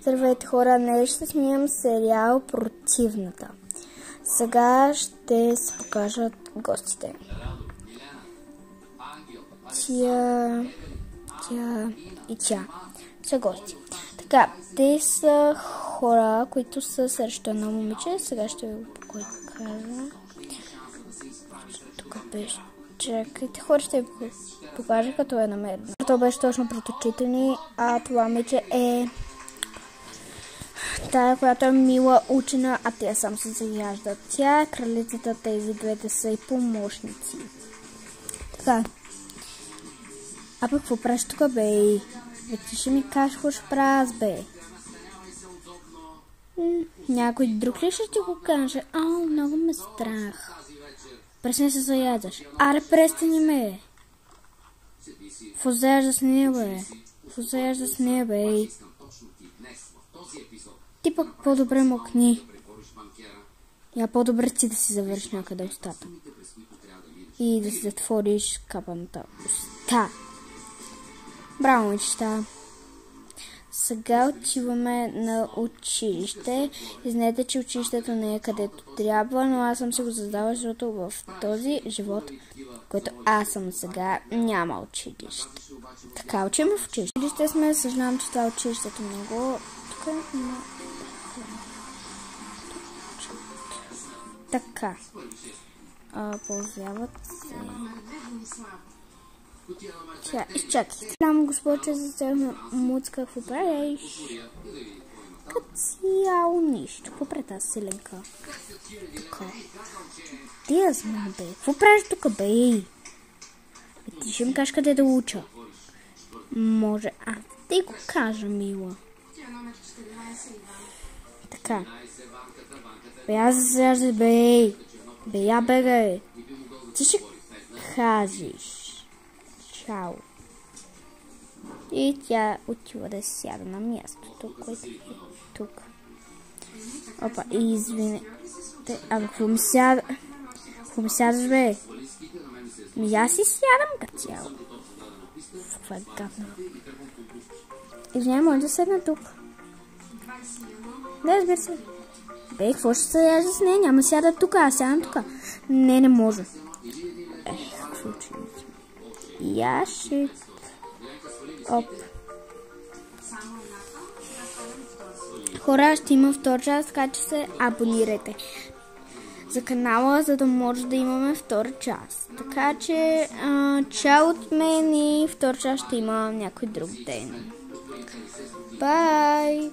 Здравейте хора, днес ще снимам сериал Противната. Сега ще се покажат гостите. Тя и тя са гости. Така, те са хора, които са срещу едно момиче. Сега ще ви го покажа. Тук беше. Чакайте, хора, ще ви покажа като е намерено. Това беше точно пред очите ни, а това момиче е тая, която е мила учена, а тя сам се заяжда. Тя е кралицата, тези двете са и помощници. Така. А пък какво правиш тук, бе? Ти ще ми кажеш, какво ще правя аз, бе? Някой друг ли ще ти го каже? Много ме страх. Престани се заяждаш. Аре, престани ме. Какво заяжда с нея, бе? Какво заяжда с нея, бе? Ти пък по-добре мокни. Я по-добре ти да си завършиш някъде устата. И да си затвориш капаната уста. Браво, момичета. Сега отиваме на училище. И знаете, че училището не е където трябва, но аз съм си го задала, защото в този живот, който аз съм сега, няма училище. Така, учим в училище. Училище сме, съжалявам, че това училището много... Тук има... Така. Ползвяват се. Сега, изчакайте. Там, госпожа, за цяло муцка, какво правиш? Като цяло нищо. Какво прави тази селенка? Така. Ти я знам, бе. Какво правиш тук, бе? Ти ще ми кажеш къде да уча. Може. Ти го кажа, мила. Така. Бе, аз засяжда, бе. Бе, я бегай. Ти ще кажеш. Чао. И тя отива да сяда на мястото, което е тук. Опа, и извине. Какво ми сяда? Какво ми сядаш, бе? Аз си сядам като цяло. Това е гадно. Извиня, може да седна тук. Не, разбира се. Бе, какво ще се яжда с нея? Няма сяда тук, аз сядам тук. Не може. Какво училище? Яшит. Оп. Хора, ще има втор част, така че се абонирайте за канала, за да може да имаме втора част. Така че, чао от мен и втора част ще има някой друг ден. Бай!